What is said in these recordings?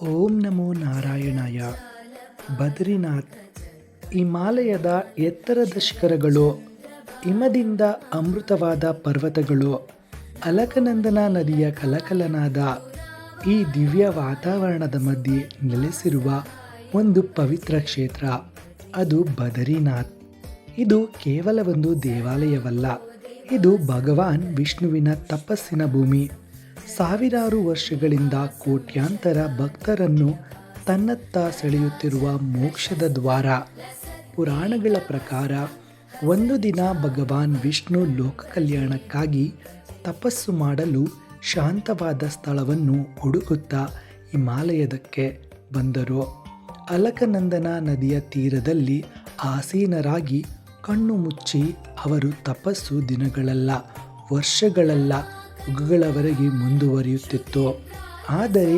ಓಂ ನಮೋ ನಾರಾಯಣಾಯ. ಬದ್ರಿನಾಥ್ ಹಿಮಾಲಯದ ಎತ್ತರದ ಶಿಖರಗಳು, ಹಿಮದಿಂದ ಅಮೃತವಾದ ಪರ್ವತಗಳು, ಅಲಕನಂದನ ನದಿಯ ಕಲಕಲನಾದ ಈ ದಿವ್ಯ ವಾತಾವರಣದ ಮಧ್ಯೆ ನೆಲೆಸಿರುವ ಒಂದು ಪವಿತ್ರ ಕ್ಷೇತ್ರ, ಅದು ಬದರಿನಾಥ್. ಇದು ಕೇವಲ ಒಂದು ದೇವಾಲಯವಲ್ಲ, ಇದು ಭಗವಾನ್ ವಿಷ್ಣುವಿನ ತಪಸ್ಸಿನ ಭೂಮಿ. ಸಾವಿರಾರು ವರ್ಷಗಳಿಂದ ಕೋಟ್ಯಾಂತರ ಭಕ್ತರನ್ನು ತನ್ನತ್ತ ಸೆಳೆಯುತ್ತಿರುವ ಮೋಕ್ಷದ ದ್ವಾರ. ಪುರಾಣಗಳ ಪ್ರಕಾರ ಒಂದು ದಿನ ಭಗವಾನ್ ವಿಷ್ಣು ಲೋಕ ಕಲ್ಯಾಣಕ್ಕಾಗಿ ತಪಸ್ಸು ಮಾಡಲು ಶಾಂತವಾದ ಸ್ಥಳವನ್ನು ಹುಡುಕುತ್ತಾ ಹಿಮಾಲಯದಕ್ಕೆ ಬಂದರು. ಅಲಕನಂದನ ನದಿಯ ತೀರದಲ್ಲಿ ಆಸೀನರಾಗಿ ಕಣ್ಣು ಮುಚ್ಚಿ ಅವರು ತಪಸ್ಸು ದಿನಗಳಲ್ಲ, ವರ್ಷಗಳಲ್ಲ, ಯುಗಗಳವರೆಗೆ ಮುಂದುವರಿಯುತ್ತಿತ್ತು. ಆದರೆ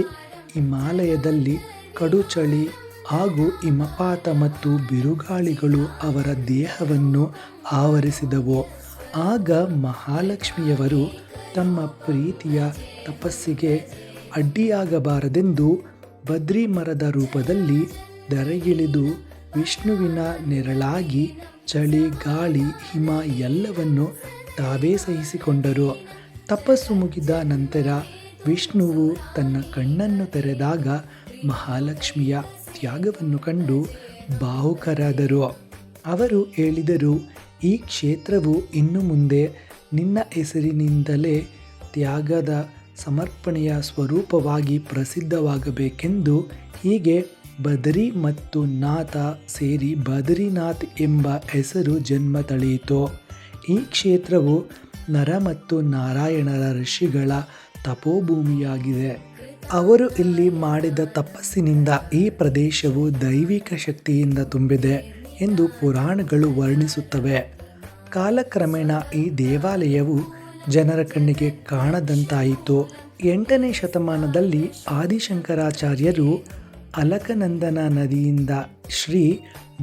ಹಿಮಾಲಯದಲ್ಲಿ ಕಡು ಚಳಿ ಹಾಗೂ ಹಿಮಪಾತ ಮತ್ತು ಬಿರುಗಾಳಿಗಳು ಅವರ ದೇಹವನ್ನು ಆವರಿಸಿದವು. ಆಗ ಮಹಾಲಕ್ಷ್ಮಿಯವರು ತಮ್ಮ ಪ್ರೀತಿಯ ತಪಸ್ಸಿಗೆ ಅಡ್ಡಿಯಾಗಬಾರದೆಂದು ಬದ್ರಿ ಮರದ ರೂಪದಲ್ಲಿ ಧರೆಗಿಳಿದು ವಿಷ್ಣುವಿನ ನೆರಳಾಗಿ ಚಳಿ, ಗಾಳಿ, ಹಿಮ ಎಲ್ಲವನ್ನು ತಾವೇ ಸಹಿಸಿಕೊಂಡರು. ತಪಸ್ಸು ಮುಗಿದ ನಂತರ ವಿಷ್ಣುವು ತನ್ನ ಕಣ್ಣನ್ನು ತೆರೆದಾಗ ಮಹಾಲಕ್ಷ್ಮಿಯ ತ್ಯಾಗವನ್ನು ಕಂಡು ಭಾವುಕರಾದರು. ಅವರು ಹೇಳಿದರು, ಈ ಕ್ಷೇತ್ರವು ಇನ್ನು ಮುಂದೆ ನಿನ್ನ ಹೆಸರಿನಿಂದಲೇ ತ್ಯಾಗದ ಸಮರ್ಪಣೆಯ ಸ್ವರೂಪವಾಗಿ ಪ್ರಸಿದ್ಧವಾಗಬೇಕೆಂದು. ಹೀಗೆ ಬದರಿ ಮತ್ತು ನಾಥ ಸೇರಿ ಬದರಿನಾಥ್ ಎಂಬ ಹೆಸರು ಜನ್ಮ ತಳೆಯಿತು. ಈ ಕ್ಷೇತ್ರವು ನರ ಮತ್ತು ನಾರಾಯಣರ ಋಷಿಗಳ ತಪೋಭೂಮಿಯಾಗಿದೆ. ಅವರು ಇಲ್ಲಿ ಮಾಡಿದ ತಪಸ್ಸಿನಿಂದ ಈ ಪ್ರದೇಶವು ದೈವಿಕ ಶಕ್ತಿಯಿಂದ ತುಂಬಿದೆ ಎಂದು ಪುರಾಣಗಳು ವರ್ಣಿಸುತ್ತವೆ. ಕಾಲಕ್ರಮೇಣ ಈ ದೇವಾಲಯವು ಜನರ ಕಣ್ಣಿಗೆ ಕಾಣದಂತಾಯಿತು. 8ನೇ ಶತಮಾನದಲ್ಲಿ ಆದಿಶಂಕರಾಚಾರ್ಯರು ಅಲಕನಂದನ ನದಿಯಿಂದ ಶ್ರೀ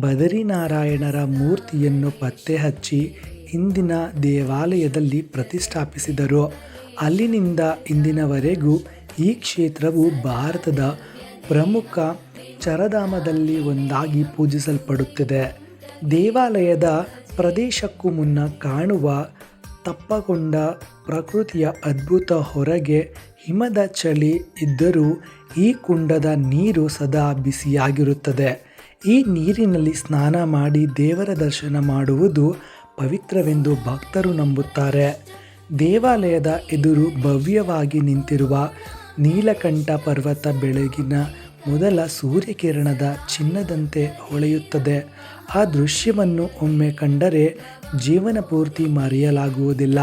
ಬದರಿನಾರಾಯಣರ ಮೂರ್ತಿಯನ್ನು ಪತ್ತೆ ಹಚ್ಚಿ ಇಂದಿನ ದೇವಾಲಯದಲ್ಲಿ ಪ್ರತಿಷ್ಠಾಪಿಸಿದರು. ಅಲ್ಲಿನಿಂದ ಇಂದಿನವರೆಗೂ ಈ ಕ್ಷೇತ್ರವು ಭಾರತದ ಪ್ರಮುಖ ಚಾರಧಾಮದಲ್ಲಿ ಒಂದಾಗಿ ಪೂಜಿಸಲ್ಪಡುತ್ತಿದೆ. ದೇವಾಲಯದ ಪ್ರದೇಶಕ್ಕೂ ಮುನ್ನ ಕಾಣುವ ತಪ್ಪಗೊಂಡ ಪ್ರಕೃತಿಯ ಅದ್ಭುತ ಹೊರಗೆ ಹಿಮದ ಚಳಿ ಇದ್ದರೂ ಈ ಕುಂಡದ ನೀರು ಸದಾ ಬಿಸಿಯಾಗಿರುತ್ತದೆ. ಈ ನೀರಿನಲ್ಲಿ ಸ್ನಾನ ಮಾಡಿ ದೇವರ ದರ್ಶನ ಮಾಡುವುದು ಪವಿತ್ರವೆಂದು ಭಕ್ತರು ನಂಬುತ್ತಾರೆ. ದೇವಾಲಯದ ಎದುರು ಭವ್ಯವಾಗಿ ನಿಂತಿರುವ ನೀಲಕಂಠ ಪರ್ವತ ಬೆಳಗಿನ ಮೊದಲ ಸೂರ್ಯಕಿರಣದ ಚಿನ್ನದಂತೆ ಹೊಳೆಯುತ್ತದೆ. ಆ ದೃಶ್ಯವನ್ನು ಒಮ್ಮೆ ಕಂಡರೆ ಜೀವನ ಪೂರ್ತಿ ಮರೆಯಲಾಗುವುದಿಲ್ಲ.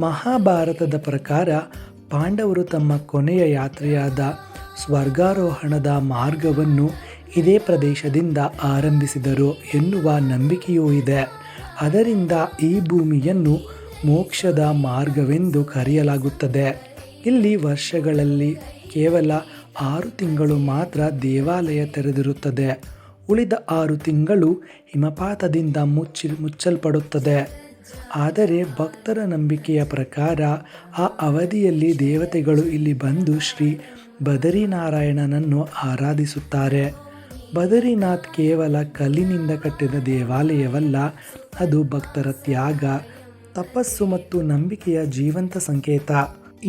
ಮಹಾಭಾರತದ ಪ್ರಕಾರ ಪಾಂಡವರು ತಮ್ಮ ಕೊನೆಯ ಯಾತ್ರೆಯಾದ ಸ್ವರ್ಗಾರೋಹಣದ ಮಾರ್ಗವನ್ನು ಇದೇ ಪ್ರದೇಶದಿಂದ ಆರಂಭಿಸಿದರು ಎನ್ನುವ ನಂಬಿಕೆಯೂ ಇದೆ. ಅದರಿಂದ ಈ ಭೂಮಿಯನ್ನು ಮೋಕ್ಷದ ಮಾರ್ಗವೆಂದು ಕರೆಯಲಾಗುತ್ತದೆ. ಇಲ್ಲಿ ವರ್ಷಗಳಲ್ಲಿ ಕೇವಲ 6 ತಿಂಗಳು ಮಾತ್ರ ದೇವಾಲಯ ತೆರೆದಿರುತ್ತದೆ. ಉಳಿದ 6 ತಿಂಗಳು ಹಿಮಪಾತದಿಂದ ಮುಚ್ಚಲ್ಪಡುತ್ತದೆ. ಆದರೆ ಭಕ್ತರ ನಂಬಿಕೆಯ ಪ್ರಕಾರ ಆ ಅವಧಿಯಲ್ಲಿ ದೇವತೆಗಳು ಇಲ್ಲಿ ಬಂದು ಶ್ರೀ ಬದರಿನಾರಾಯಣನನ್ನು ಆರಾಧಿಸುತ್ತಾರೆ. ಬದರಿನಾಥ್ ಕೇವಲ ಕಲ್ಲಿನಿಂದ ಕಟ್ಟಿದ ದೇವಾಲಯವಲ್ಲ, ಅದು ಭಕ್ತರ ತ್ಯಾಗ, ತಪಸ್ಸು ಮತ್ತು ನಂಬಿಕೆಯ ಜೀವಂತ ಸಂಕೇತ.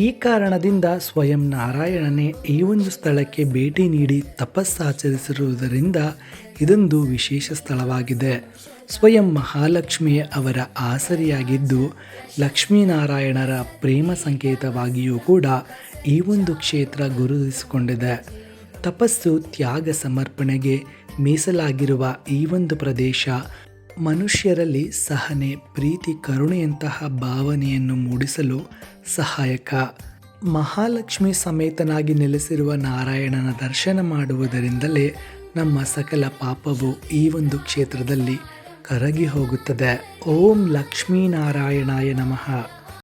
ಈ ಕಾರಣದಿಂದ ಸ್ವಯಂ ನಾರಾಯಣನೇ ಈ ಒಂದು ಸ್ಥಳಕ್ಕೆ ಭೇಟಿ ನೀಡಿ ತಪಸ್ಸಾಚರಿಸಿರುವುದರಿಂದ ಇದೊಂದು ವಿಶೇಷ ಸ್ಥಳವಾಗಿದೆ. ಸ್ವಯಂ ಮಹಾಲಕ್ಷ್ಮಿಯೇ ಅವರ ಆಸರಿಯಾಗಿದ್ದು ಲಕ್ಷ್ಮೀನಾರಾಯಣರ ಪ್ರೇಮ ಸಂಕೇತವಾಗಿಯೂ ಕೂಡ ಈ ಒಂದು ಕ್ಷೇತ್ರ ಗುರುತಿಸಿಕೊಂಡಿದೆ. ತಪಸ್ಸು, ತ್ಯಾಗ, ಸಮರ್ಪಣೆಗೆ ಮೀಸಲಾಗಿರುವ ಈ ಒಂದು ಪ್ರದೇಶ ಮನುಷ್ಯರಲ್ಲಿ ಸಹನೆ, ಪ್ರೀತಿ, ಕರುಣೆಯಂತಹ ಭಾವನೆಯನ್ನು ಮೂಡಿಸಲು ಸಹಾಯಕ. ಮಹಾಲಕ್ಷ್ಮಿ ಸಮೇತನಾಗಿ ನೆಲೆಸಿರುವ ನಾರಾಯಣನ ದರ್ಶನ ಮಾಡುವುದರಿಂದಲೇ ನಮ್ಮ ಸಕಲ ಪಾಪವು ಈ ಒಂದು ಕ್ಷೇತ್ರದಲ್ಲಿ ಕರಗಿ ಹೋಗುತ್ತದೆ. ಓಂ ಲಕ್ಷ್ಮೀನಾರಾಯಣಾಯ ನಮಃ.